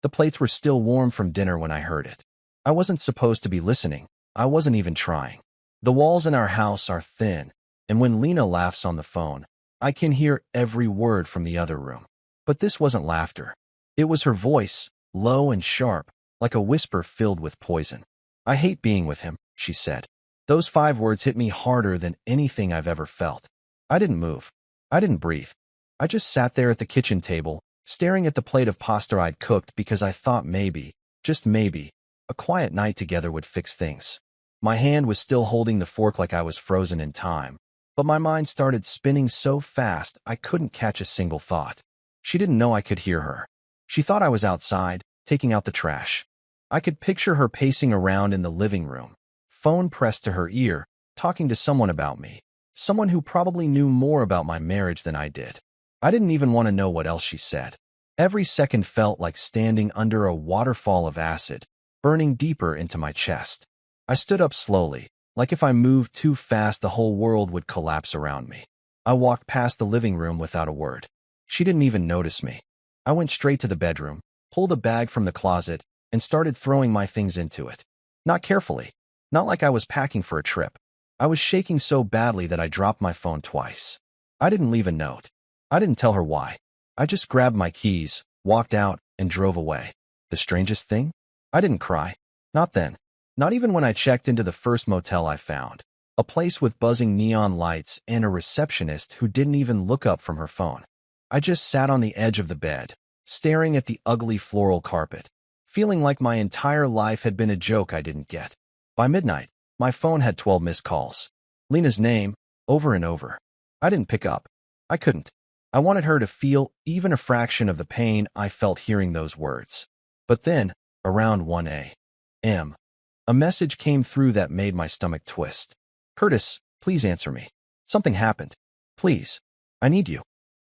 The plates were still warm from dinner when I heard it. I wasn't supposed to be listening. I wasn't even trying. The walls in our house are thin, and when Lena laughs on the phone, I can hear every word from the other room. But this wasn't laughter. It was her voice, low and sharp, like a whisper filled with poison. "I hate being with him," she said. Those 5 words hit me harder than anything I've ever felt. I didn't move. I didn't breathe. I just sat there at the kitchen table, staring at the plate of pasta I'd cooked because I thought maybe, just maybe, a quiet night together would fix things. My hand was still holding the fork like I was frozen in time, but my mind started spinning so fast I couldn't catch a single thought. She didn't know I could hear her. She thought I was outside, taking out the trash. I could picture her pacing around in the living room, phone pressed to her ear, talking to someone about me, someone who probably knew more about my marriage than I did. I didn't even want to know what else she said. Every second felt like standing under a waterfall of acid, burning deeper into my chest. I stood up slowly, like if I moved too fast the whole world would collapse around me. I walked past the living room without a word. She didn't even notice me. I went straight to the bedroom, pulled a bag from the closet, and started throwing my things into it. Not carefully. Not like I was packing for a trip. I was shaking so badly that I dropped my phone twice. I didn't leave a note. I didn't tell her why. I just grabbed my keys, walked out, and drove away. The strangest thing? I didn't cry. Not then. Not even when I checked into the first motel I found. A place with buzzing neon lights and a receptionist who didn't even look up from her phone. I just sat on the edge of the bed, staring at the ugly floral carpet, feeling like my entire life had been a joke I didn't get. By midnight, my phone had 12 missed calls. Lena's name, over and over. I didn't pick up. I couldn't. I wanted her to feel even a fraction of the pain I felt hearing those words. But then, around 1 a.m., a message came through that made my stomach twist. "Curtis, please answer me. Something happened. Please. I need you."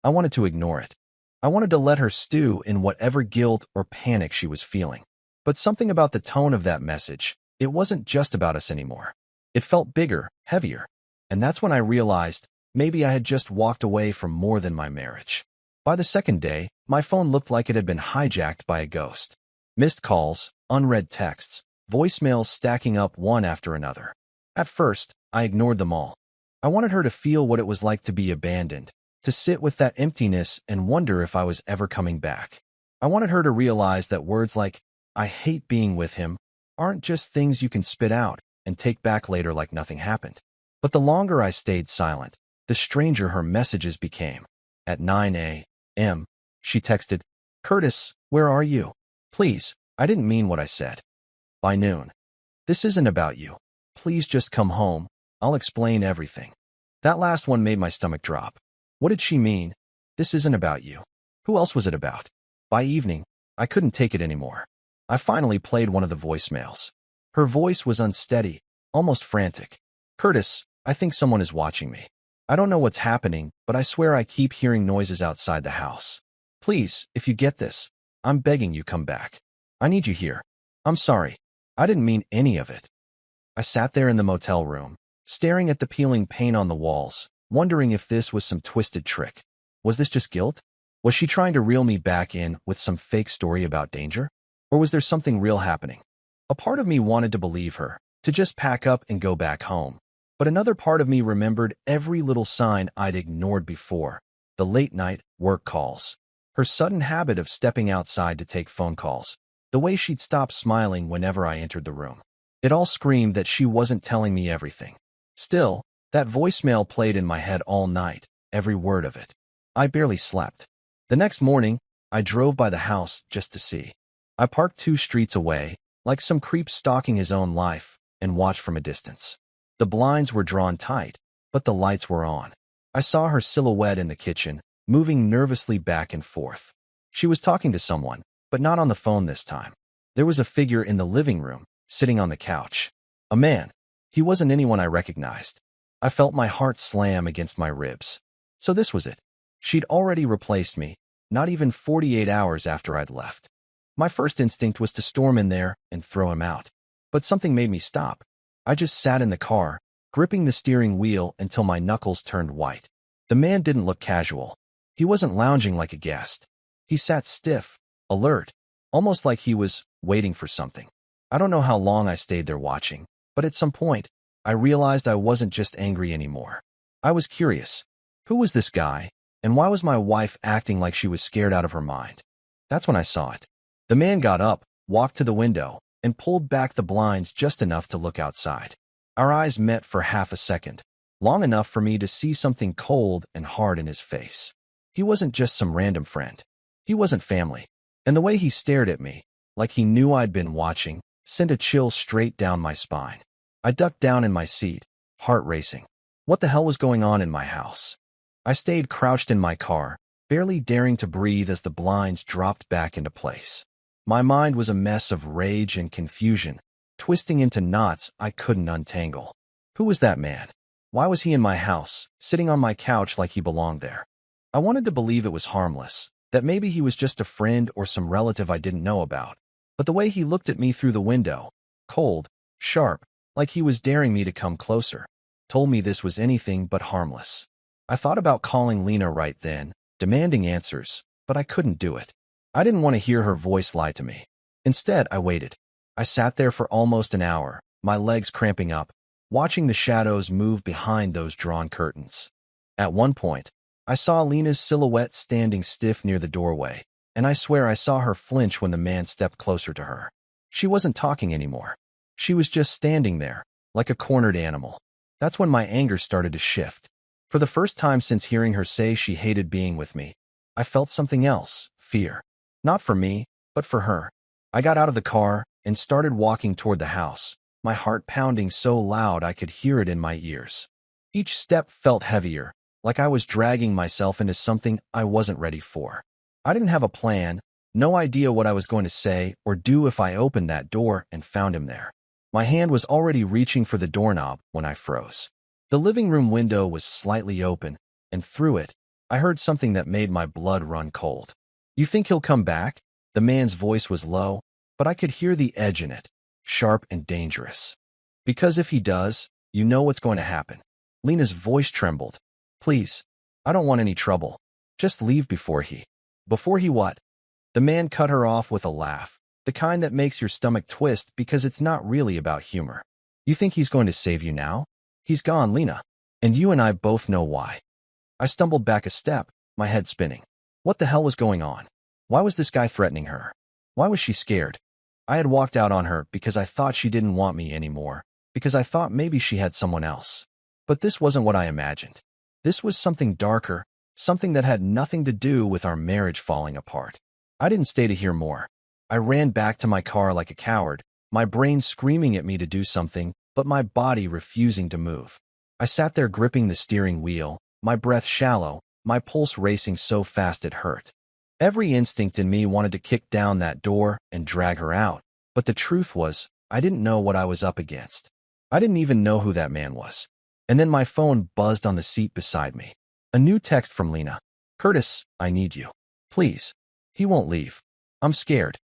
I wanted to ignore it. I wanted to let her stew in whatever guilt or panic she was feeling. But something about the tone of that message, it wasn't just about us anymore. It felt bigger, heavier. And that's when I realized maybe I had just walked away from more than my marriage. By the second day, my phone looked like it had been hijacked by a ghost. Missed calls, unread texts, voicemails stacking up one after another. At first, I ignored them all. I wanted her to feel what it was like to be abandoned, to sit with that emptiness and wonder if I was ever coming back. I wanted her to realize that words like, "I hate being with him," aren't just things you can spit out and take back later like nothing happened. But the longer I stayed silent, the stranger her messages became. At 9 a.m., she texted, "Curtis, where are you? Please, I didn't mean what I said." By noon, "This isn't about you. Please just come home. I'll explain everything." That last one made my stomach drop. What did she mean? This isn't about you. Who else was it about? By evening, I couldn't take it anymore. I finally played one of the voicemails. Her voice was unsteady, almost frantic. "Curtis, I think someone is watching me. I don't know what's happening, but I swear I keep hearing noises outside the house. Please, if you get this, I'm begging you come back. I need you here. I'm sorry. I didn't mean any of it." I sat there in the motel room, staring at the peeling paint on the walls, wondering if this was some twisted trick. Was this just guilt? Was she trying to reel me back in with some fake story about danger? Or was there something real happening? A part of me wanted to believe her, to just pack up and go back home. But another part of me remembered every little sign I'd ignored before. The late-night work calls. Her sudden habit of stepping outside to take phone calls. The way she'd stop smiling whenever I entered the room. It all screamed that she wasn't telling me everything. Still, that voicemail played in my head all night, every word of it. I barely slept. The next morning, I drove by the house just to see. I parked 2 streets away, like some creep stalking his own life, and watched from a distance. The blinds were drawn tight, but the lights were on. I saw her silhouette in the kitchen, moving nervously back and forth. She was talking to someone, but not on the phone this time. There was a figure in the living room, sitting on the couch. A man. He wasn't anyone I recognized. I felt my heart slam against my ribs. So this was it. She'd already replaced me, not even 48 hours after I'd left. My first instinct was to storm in there and throw him out. But something made me stop. I just sat in the car, gripping the steering wheel until my knuckles turned white. The man didn't look casual. He wasn't lounging like a guest. He sat stiff, alert, almost like he was waiting for something. I don't know how long I stayed there watching, but at some point, I realized I wasn't just angry anymore. I was curious. Who was this guy, and why was my wife acting like she was scared out of her mind? That's when I saw it. The man got up, walked to the window, and pulled back the blinds just enough to look outside. Our eyes met for half a second, long enough for me to see something cold and hard in his face. He wasn't just some random friend. He wasn't family. And the way he stared at me, like he knew I'd been watching, sent a chill straight down my spine. I ducked down in my seat, heart racing. What the hell was going on in my house? I stayed crouched in my car, barely daring to breathe as the blinds dropped back into place. My mind was a mess of rage and confusion, twisting into knots I couldn't untangle. Who was that man? Why was he in my house, sitting on my couch like he belonged there? I wanted to believe it was harmless, that maybe he was just a friend or some relative I didn't know about. But the way he looked at me through the window, cold, sharp, like he was daring me to come closer, told me this was anything but harmless. I thought about calling Lena right then, demanding answers, but I couldn't do it. I didn't want to hear her voice lie to me. Instead, I waited. I sat there for almost an hour, my legs cramping up, watching the shadows move behind those drawn curtains. At one point, I saw Lena's silhouette standing stiff near the doorway, and I swear I saw her flinch when the man stepped closer to her. She wasn't talking anymore. She was just standing there, like a cornered animal. That's when my anger started to shift. For the first time since hearing her say she hated being with me, I felt something else, fear. Not for me, but for her. I got out of the car and started walking toward the house, my heart pounding so loud I could hear it in my ears. Each step felt heavier, like I was dragging myself into something I wasn't ready for. I didn't have a plan, no idea what I was going to say or do if I opened that door and found him there. My hand was already reaching for the doorknob when I froze. The living room window was slightly open, and through it, I heard something that made my blood run cold. "You think he'll come back?" The man's voice was low, but I could hear the edge in it, sharp and dangerous. "Because if he does, you know what's going to happen." Lena's voice trembled. "Please, I don't want any trouble. Just leave before he..." "Before he what?" The man cut her off with a laugh, the kind that makes your stomach twist because it's not really about humor. "You think he's going to save you now? He's gone, Lena. And you and I both know why." I stumbled back a step, my head spinning. What the hell was going on? Why was this guy threatening her? Why was she scared? I had walked out on her because I thought she didn't want me anymore, because I thought maybe she had someone else. But this wasn't what I imagined. This was something darker, something that had nothing to do with our marriage falling apart. I didn't stay to hear more. I ran back to my car like a coward, my brain screaming at me to do something, but my body refusing to move. I sat there gripping the steering wheel, my breath shallow, my pulse racing so fast it hurt. Every instinct in me wanted to kick down that door and drag her out, but the truth was, I didn't know what I was up against. I didn't even know who that man was. And then my phone buzzed on the seat beside me. A new text from Lena. "Curtis, I need you. Please. He won't leave. I'm scared."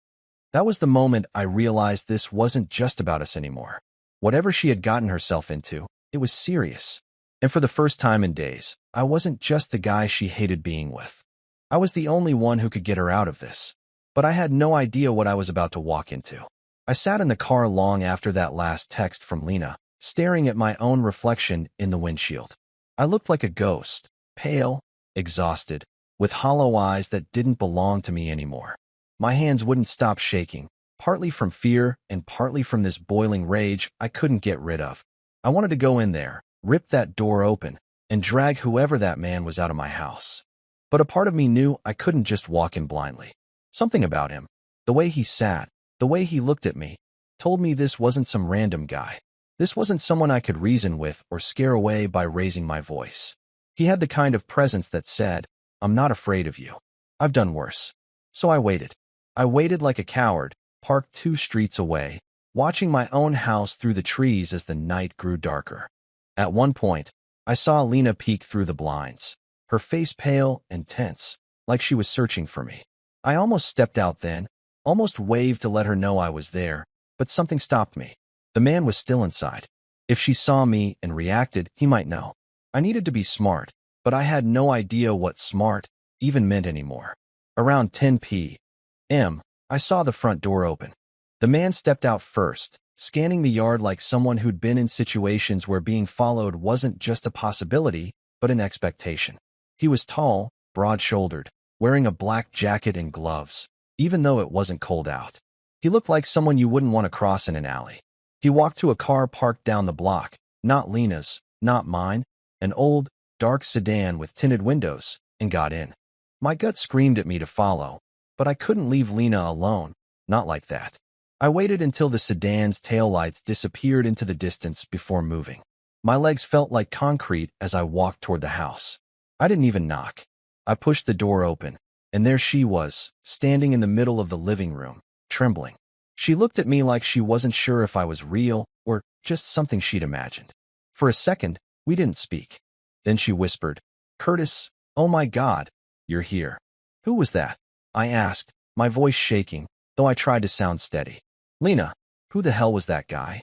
That was the moment I realized this wasn't just about us anymore. Whatever she had gotten herself into, it was serious. And for the first time in days, I wasn't just the guy she hated being with. I was the only one who could get her out of this. But I had no idea what I was about to walk into. I sat in the car long after that last text from Lena, staring at my own reflection in the windshield. I looked like a ghost, pale, exhausted, with hollow eyes that didn't belong to me anymore. My hands wouldn't stop shaking, partly from fear and partly from this boiling rage I couldn't get rid of. I wanted to go in there, rip that door open, and drag whoever that man was out of my house. But a part of me knew I couldn't just walk in blindly. Something about him, the way he sat, the way he looked at me, told me this wasn't some random guy. This wasn't someone I could reason with or scare away by raising my voice. He had the kind of presence that said, "I'm not afraid of you. I've done worse." So I waited. I waited like a coward, parked 2 streets away, watching my own house through the trees as the night grew darker. At one point, I saw Lena peek through the blinds, her face pale and tense, like she was searching for me. I almost stepped out then, almost waved to let her know I was there, but something stopped me. The man was still inside. If she saw me and reacted, he might know. I needed to be smart, but I had no idea what smart even meant anymore. Around 10 p.m., I saw the front door open. The man stepped out first, scanning the yard like someone who'd been in situations where being followed wasn't just a possibility, but an expectation. He was tall, broad-shouldered, wearing a black jacket and gloves, even though it wasn't cold out. He looked like someone you wouldn't want to cross in an alley. He walked to a car parked down the block, not Lena's, not mine, an old, dark sedan with tinted windows, and got in. My gut screamed at me to follow, but I couldn't leave Lena alone, not like that. I waited until the sedan's taillights disappeared into the distance before moving. My legs felt like concrete as I walked toward the house. I didn't even knock. I pushed the door open, and there she was, standing in the middle of the living room, trembling. She looked at me like she wasn't sure if I was real or just something she'd imagined. For a second, we didn't speak. Then she whispered, "Curtis, oh my God, you're here." "Who was that?" I asked, my voice shaking, though I tried to sound steady. "Lena, who the hell was that guy?"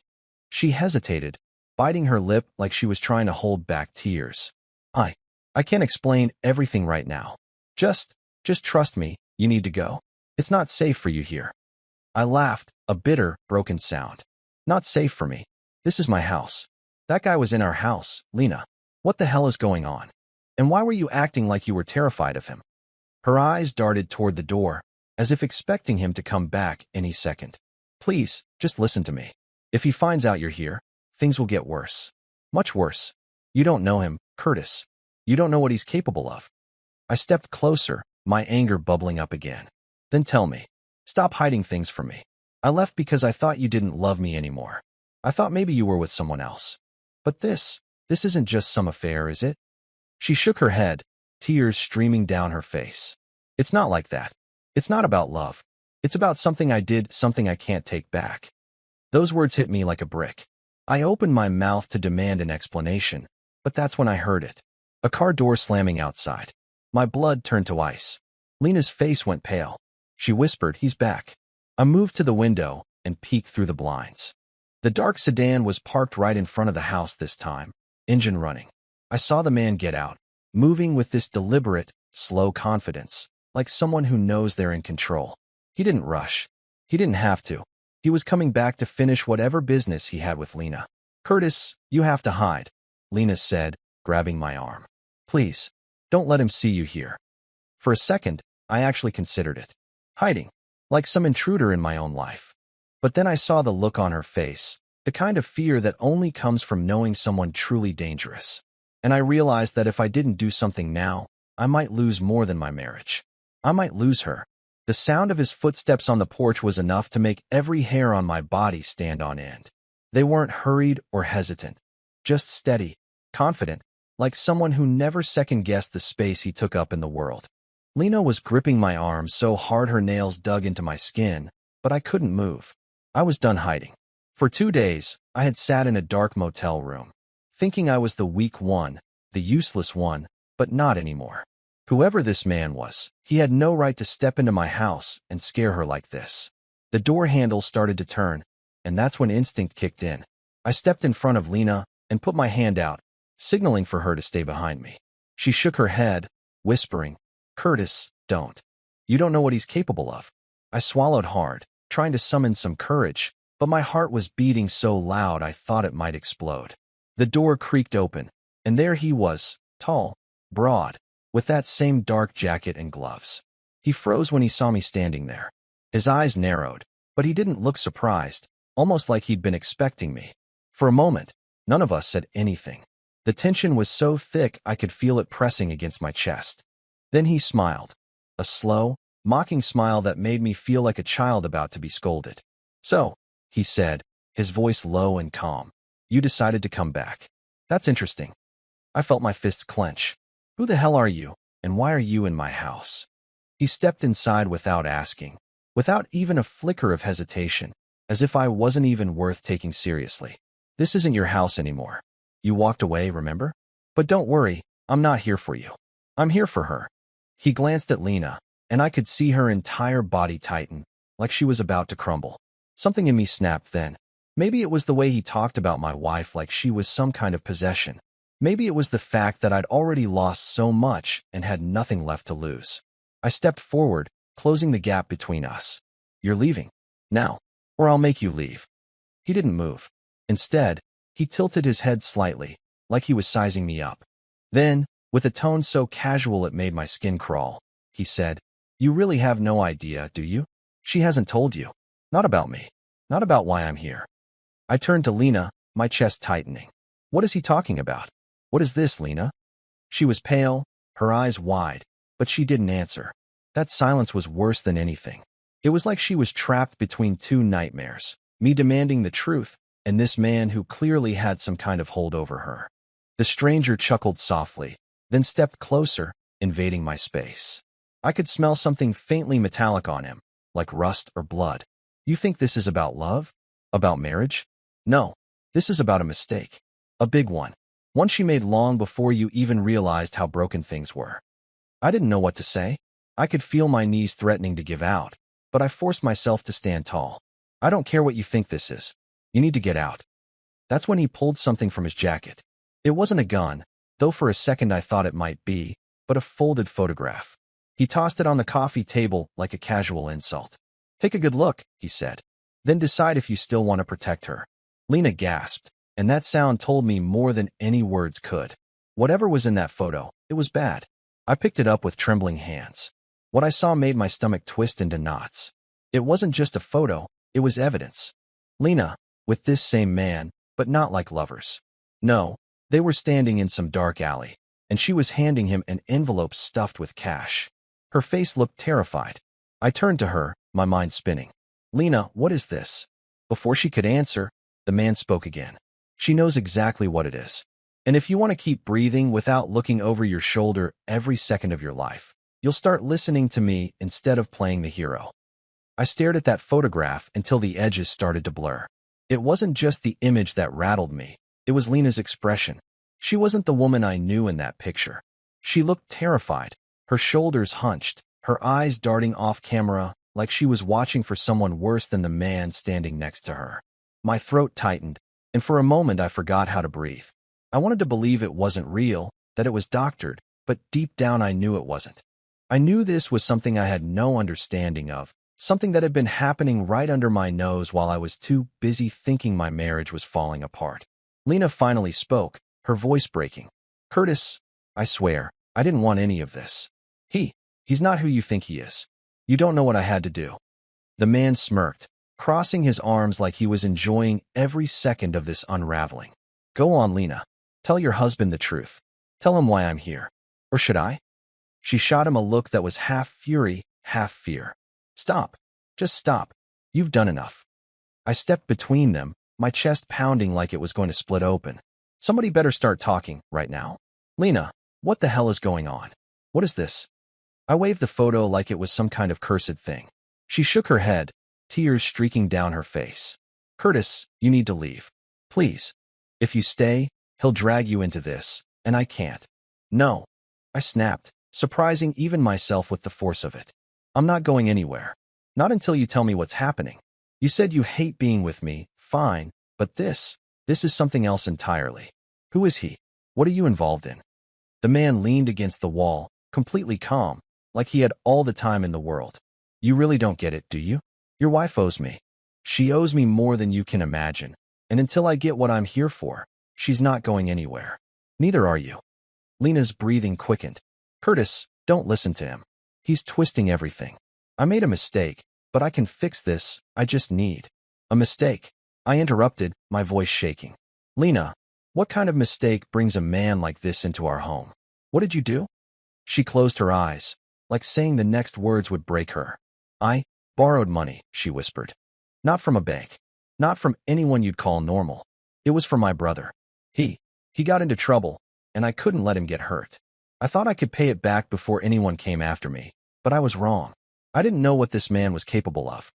She hesitated, biting her lip like she was trying to hold back tears. I can't explain everything right now. Just trust me, you need to go. It's not safe for you here." I laughed, a bitter, broken sound. "Not safe for me. This is my house. That guy was in our house, Lena. What the hell is going on? And why were you acting like you were terrified of him?" Her eyes darted toward the door, as if expecting him to come back any second. "Please, just listen to me. If he finds out you're here, things will get worse. Much worse. You don't know him, Curtis. You don't know what he's capable of." I stepped closer, my anger bubbling up again. "Then tell me. Stop hiding things from me. I left because I thought you didn't love me anymore. I thought maybe you were with someone else. But this isn't just some affair, is it?" She shook her head, tears streaming down her face. "It's not like that. It's not about love. It's about something I did, something I can't take back." Those words hit me like a brick. I opened my mouth to demand an explanation, but that's when I heard it. A car door slamming outside. My blood turned to ice. Lena's face went pale. She whispered, "He's back." I moved to the window and peeked through the blinds. The dark sedan was parked right in front of the house this time, engine running. I saw the man get out, moving with this deliberate, slow confidence, like someone who knows they're in control. He didn't rush. He didn't have to. He was coming back to finish whatever business he had with Lena. "Curtis, you have to hide," Lena said, grabbing my arm. "Please, don't let him see you here." For a second, I actually considered it. Hiding, like some intruder in my own life. But then I saw the look on her face, the kind of fear that only comes from knowing someone truly dangerous. And I realized that if I didn't do something now, I might lose more than my marriage. I might lose her. The sound of his footsteps on the porch was enough to make every hair on my body stand on end. They weren't hurried or hesitant, just steady, confident, like someone who never second-guessed the space he took up in the world. Lena was gripping my arm so hard her nails dug into my skin, but I couldn't move. I was done hiding. For 2 days, I had sat in a dark motel room, thinking I was the weak one, the useless one, but not anymore. Whoever this man was, he had no right to step into my house and scare her like this. The door handle started to turn, and that's when instinct kicked in. I stepped in front of Lena and put my hand out, signaling for her to stay behind me. She shook her head, whispering, "Curtis, don't. You don't know what he's capable of." I swallowed hard, trying to summon some courage, but my heart was beating so loud I thought it might explode. The door creaked open, and there he was, tall, broad, with that same dark jacket and gloves. He froze when he saw me standing there. His eyes narrowed, but he didn't look surprised, almost like he'd been expecting me. For a moment, none of us said anything. The tension was so thick I could feel it pressing against my chest. Then he smiled, a slow, mocking smile that made me feel like a child about to be scolded. "So," he said, his voice low and calm, "you decided to come back. That's interesting." I felt my fists clench. "Who the hell are you, and why are you in my house?" He stepped inside without asking, without even a flicker of hesitation, as if I wasn't even worth taking seriously. "This isn't your house anymore. You walked away, remember? But don't worry, I'm not here for you. I'm here for her." He glanced at Lena, and I could see her entire body tighten, like she was about to crumble. Something in me snapped then. Maybe it was the way he talked about my wife like she was some kind of possession. Maybe it was the fact that I'd already lost so much and had nothing left to lose. I stepped forward, closing the gap between us. You're leaving. Now. Or I'll make you leave. He didn't move. Instead, he tilted his head slightly, like he was sizing me up. Then, with a tone so casual it made my skin crawl, he said, "You really have no idea, do you? She hasn't told you. Not about me. Not about why I'm here." I turned to Lena, my chest tightening. What is he talking about? What is this, Lena? She was pale, her eyes wide, but she didn't answer. That silence was worse than anything. It was like she was trapped between two nightmares, me demanding the truth, and this man who clearly had some kind of hold over her. The stranger chuckled softly, then stepped closer, invading my space. I could smell something faintly metallic on him, like rust or blood. You think this is about love? About marriage? No, this is about a mistake. A big one. One she made long before you even realized how broken things were. I didn't know what to say. I could feel my knees threatening to give out, but I forced myself to stand tall. I don't care what you think this is. You need to get out. That's when he pulled something from his jacket. It wasn't a gun, though for a second I thought it might be, but a folded photograph. He tossed it on the coffee table like a casual insult. "Take a good look," he said. "Then decide if you still want to protect her." Lena gasped, and that sound told me more than any words could. Whatever was in that photo, it was bad. I picked it up with trembling hands. What I saw made my stomach twist into knots. It wasn't just a photo, it was evidence. Lena, with this same man, but not like lovers. No, they were standing in some dark alley, and she was handing him an envelope stuffed with cash. Her face looked terrified. I turned to her, my mind spinning. "Lena, what is this?" Before she could answer, the man spoke again. "She knows exactly what it is. And if you want to keep breathing without looking over your shoulder every second of your life, you'll start listening to me instead of playing the hero." I stared at that photograph until the edges started to blur. It wasn't just the image that rattled me. It was Lena's expression. She wasn't the woman I knew in that picture. She looked terrified, her shoulders hunched, her eyes darting off camera like she was watching for someone worse than the man standing next to her. My throat tightened, and for a moment I forgot how to breathe. I wanted to believe it wasn't real, that it was doctored, but deep down I knew it wasn't. I knew this was something I had no understanding of, something that had been happening right under my nose while I was too busy thinking my marriage was falling apart. Lena finally spoke, her voice breaking. "Curtis, I swear, I didn't want any of this. He's not who you think he is. You don't know what I had to do." The man smirked, crossing his arms like he was enjoying every second of this unraveling. "Go on, Lena. Tell your husband the truth. Tell him why I'm here. Or should I?" She shot him a look that was half fury, half fear. "Stop. Just stop. You've done enough." I stepped between them, my chest pounding like it was going to split open. "Somebody better start talking, right now. Lena, what the hell is going on? What is this?" I waved the photo like it was some kind of cursed thing. She shook her head, tears streaking down her face. "Curtis, you need to leave. Please. If you stay, he'll drag you into this, and I can't." "No," I snapped, surprising even myself with the force of it. "I'm not going anywhere. Not until you tell me what's happening. You said you hate being with me, fine, but this is something else entirely. Who is he? What are you involved in?" The man leaned against the wall, completely calm, like he had all the time in the world. "You really don't get it, do you? Your wife owes me. She owes me more than you can imagine, and until I get what I'm here for, she's not going anywhere. Neither are you." Lena's breathing quickened. "Curtis, don't listen to him. He's twisting everything. I made a mistake, but I can fix this. I just need." "A mistake?" I interrupted, my voice shaking. "Lena, what kind of mistake brings a man like this into our home? What did you do?" She closed her eyes, like saying the next words would break her. "I borrowed money," she whispered. "Not from a bank. Not from anyone you'd call normal. It was from my brother. He got into trouble, and I couldn't let him get hurt. I thought I could pay it back before anyone came after me, but I was wrong. I didn't know what this man was capable of."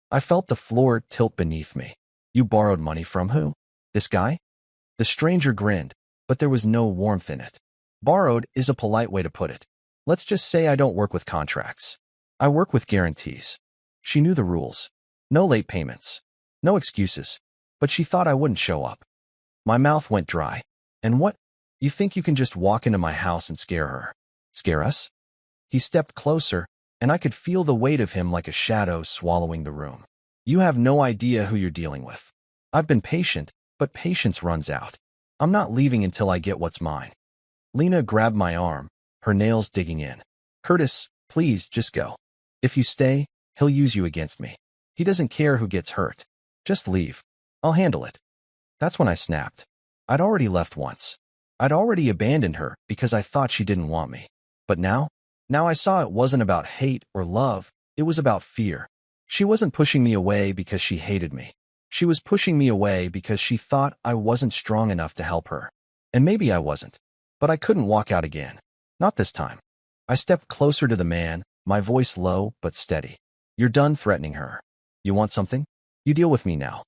I felt the floor tilt beneath me. "You borrowed money from who? This guy?" The stranger grinned, but there was no warmth in it. "Borrowed is a polite way to put it. Let's just say I don't work with contracts. I work with guarantees." She knew the rules. No late payments. No excuses. But she thought I wouldn't show up. My mouth went dry. "And what? You think you can just walk into my house and scare her? Scare us?" He stepped closer, and I could feel the weight of him like a shadow swallowing the room. You have no idea who you're dealing with. I've been patient, but patience runs out. I'm not leaving until I get what's mine. Lena grabbed my arm, her nails digging in. Curtis, please, just go. If you stay, he'll use you against me. He doesn't care who gets hurt. Just leave. I'll handle it. That's when I snapped. I'd already left once. I'd already abandoned her because I thought she didn't want me. But now I saw it wasn't about hate or love, it was about fear. She wasn't pushing me away because she hated me. She was pushing me away because she thought I wasn't strong enough to help her. And maybe I wasn't. But I couldn't walk out again. Not this time. I stepped closer to the man, my voice low but steady. You're done threatening her. You want something? You deal with me now.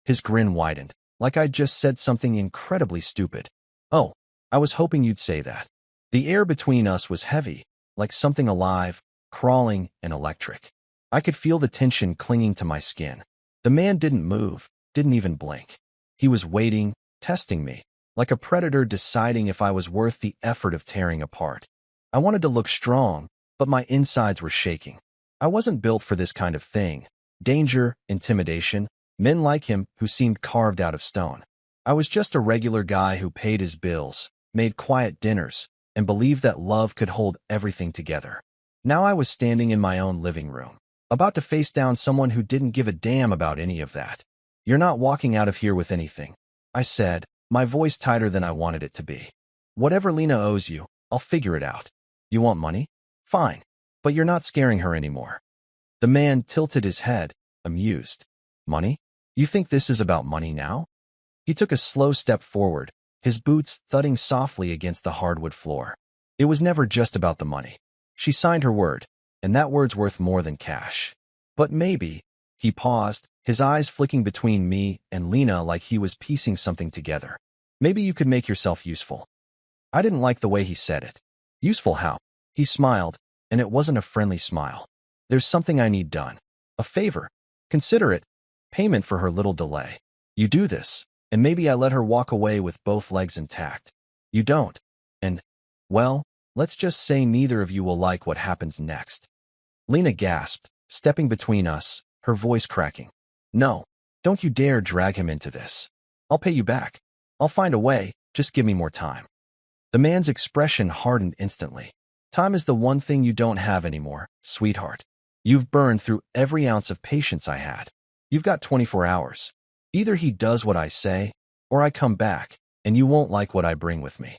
His grin widened, like I'd just said something incredibly stupid. Oh, I was hoping you'd say that. The air between us was heavy, like something alive, crawling and electric. I could feel the tension clinging to my skin. The man didn't move, didn't even blink. He was waiting, testing me, like a predator deciding if I was worth the effort of tearing apart. I wanted to look strong, but my insides were shaking. I wasn't built for this kind of thing. Danger, intimidation, men like him who seemed carved out of stone. I was just a regular guy who paid his bills, made quiet dinners, and believed that love could hold everything together. Now I was standing in my own living room, about to face down someone who didn't give a damn about any of that. You're not walking out of here with anything, I said, my voice tighter than I wanted it to be. Whatever Lena owes you, I'll figure it out. You want money? Fine. But you're not scaring her anymore. The man tilted his head, amused. Money? You think this is about money now? He took a slow step forward, his boots thudding softly against the hardwood floor. It was never just about the money. She signed her word, and that word's worth more than cash. But maybe, he paused, his eyes flicking between me and Lena like he was piecing something together. Maybe you could make yourself useful. I didn't like the way he said it. Useful how? He smiled, and it wasn't a friendly smile. There's something I need done. A favor. Consider it. Payment for her little delay. You do this, and maybe I let her walk away with both legs intact. You don't. And, well, let's just say neither of you will like what happens next. Lena gasped, stepping between us, her voice cracking. No, don't you dare drag him into this. I'll pay you back. I'll find a way, just give me more time. The man's expression hardened instantly. Time is the one thing you don't have anymore, sweetheart. You've burned through every ounce of patience I had. You've got 24 hours. Either he does what I say, or I come back, and you won't like what I bring with me.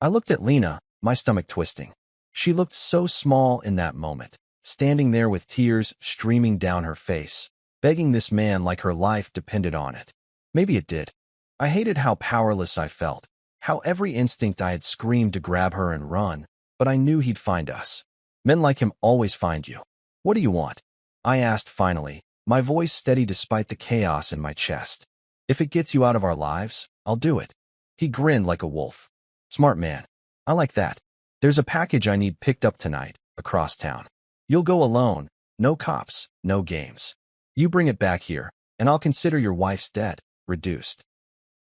I looked at Lena, my stomach twisting. She looked so small in that moment, standing there with tears streaming down her face, begging this man like her life depended on it. Maybe it did. I hated how powerless I felt, how every instinct I had screamed to grab her and run, but I knew he'd find us. Men like him always find you. What do you want? I asked finally, my voice steady despite the chaos in my chest. If it gets you out of our lives, I'll do it. He grinned like a wolf. Smart man. I like that. There's a package I need picked up tonight, across town. You'll go alone, no cops, no games. You bring it back here, and I'll consider your wife's debt reduced.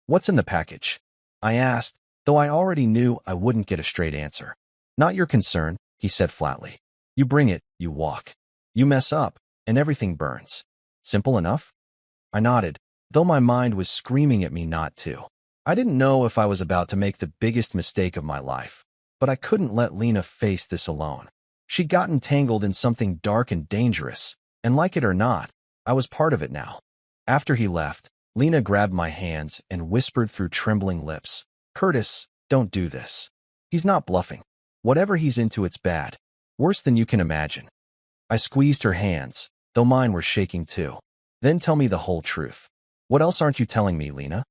What's in the package? I asked, though I already knew I wouldn't get a straight answer. Not your concern, he said flatly. You bring it, you walk. You mess up, and everything burns. Simple enough? I nodded, though my mind was screaming at me not to. I didn't know if I was about to make the biggest mistake of my life, but I couldn't let Lena face this alone. She'd gotten tangled in something dark and dangerous, and like it or not, I was part of it now. After he left, Lena grabbed my hands and whispered through trembling lips, Curtis, don't do this. He's not bluffing. Whatever he's into, it's bad. Worse than you can imagine. I squeezed her hands, though mine were shaking too. Then tell me the whole truth. What else aren't you telling me, Lena?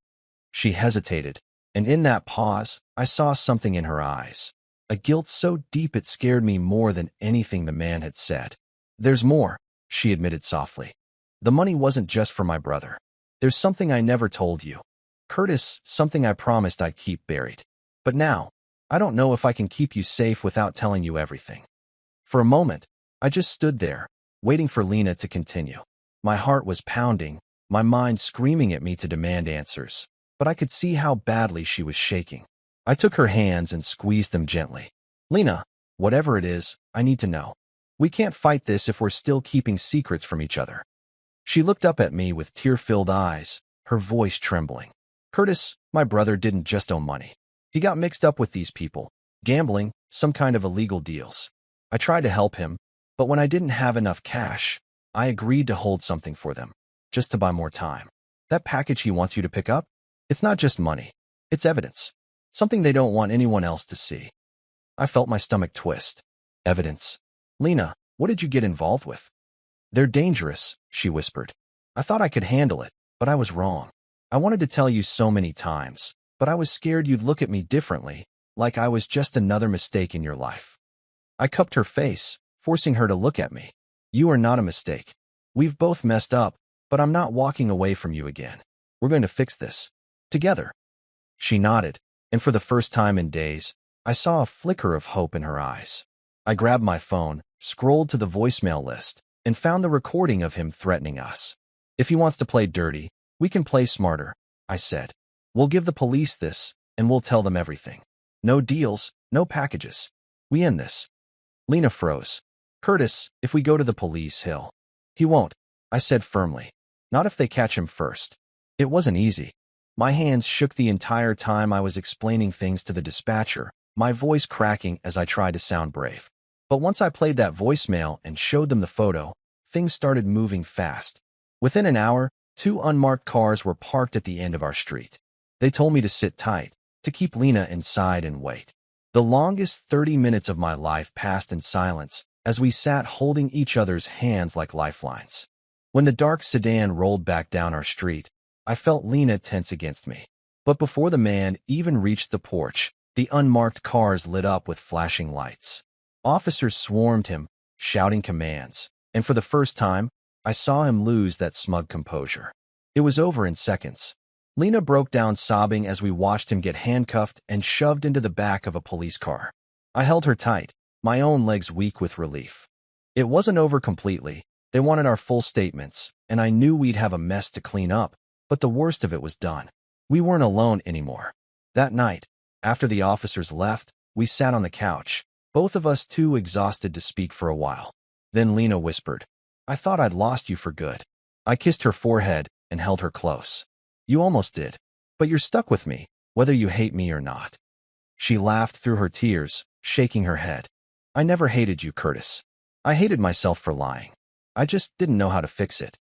She hesitated, and in that pause, I saw something in her eyes. A guilt so deep it scared me more than anything the man had said. There's more, she admitted softly. The money wasn't just for my brother. There's something I never told you. Curtis, something I promised I'd keep buried. But now, I don't know if I can keep you safe without telling you everything. For a moment, I just stood there, waiting for Lena to continue. My heart was pounding, my mind screaming at me to demand answers, but I could see how badly she was shaking. I took her hands and squeezed them gently. Lena, whatever it is, I need to know. We can't fight this if we're still keeping secrets from each other. She looked up at me with tear-filled eyes, her voice trembling. Curtis, my brother didn't just owe money. He got mixed up with these people, gambling, some kind of illegal deals. I tried to help him, but when I didn't have enough cash, I agreed to hold something for them, just to buy more time. That package he wants you to pick up? It's not just money. It's evidence. Something they don't want anyone else to see. I felt my stomach twist. Evidence. Lena, what did you get involved with? They're dangerous, she whispered. I thought I could handle it, but I was wrong. I wanted to tell you so many times, but I was scared you'd look at me differently, like I was just another mistake in your life. I cupped her face, forcing her to look at me. You are not a mistake. We've both messed up, but I'm not walking away from you again. We're going to fix this. Together. She nodded, and for the first time in days, I saw a flicker of hope in her eyes. I grabbed my phone, scrolled to the voicemail list, and found the recording of him threatening us. If he wants to play dirty, we can play smarter, I said. We'll give the police this, and we'll tell them everything. No deals, no packages. We end this. Lena froze. Curtis, if we go to the police, He won't, I said firmly. Not if they catch him first. It wasn't easy. My hands shook the entire time I was explaining things to the dispatcher, my voice cracking as I tried to sound brave. But once I played that voicemail and showed them the photo, things started moving fast. Within an hour, 2 unmarked cars were parked at the end of our street. They told me to sit tight, to keep Lena inside and wait. The longest 30 minutes of my life passed in silence as we sat holding each other's hands like lifelines. When the dark sedan rolled back down our street, I felt Lena tense against me. But before the man even reached the porch, the unmarked cars lit up with flashing lights. Officers swarmed him, shouting commands, and for the first time, I saw him lose that smug composure. It was over in seconds. Lena broke down sobbing as we watched him get handcuffed and shoved into the back of a police car. I held her tight, my own legs weak with relief. It wasn't over completely. They wanted our full statements, and I knew we'd have a mess to clean up, but the worst of it was done. We weren't alone anymore. That night, after the officers left, we sat on the couch, both of us too exhausted to speak for a while. Then Lena whispered, I thought I'd lost you for good. I kissed her forehead and held her close. You almost did, but you're stuck with me, whether you hate me or not. She laughed through her tears, shaking her head. I never hated you, Curtis. I hated myself for lying. I just didn't know how to fix it.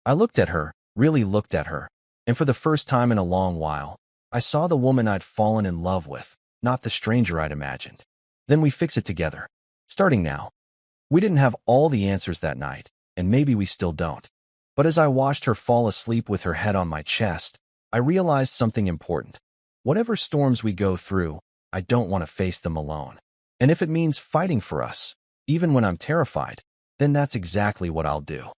I looked at her, really looked at her, and for the first time in a long while, I saw the woman I'd fallen in love with, not the stranger I'd imagined. Then we fix it together. Starting now. We didn't have all the answers that night, and maybe we still don't. But as I watched her fall asleep with her head on my chest, I realized something important. Whatever storms we go through, I don't want to face them alone. And if it means fighting for us, even when I'm terrified, then that's exactly what I'll do.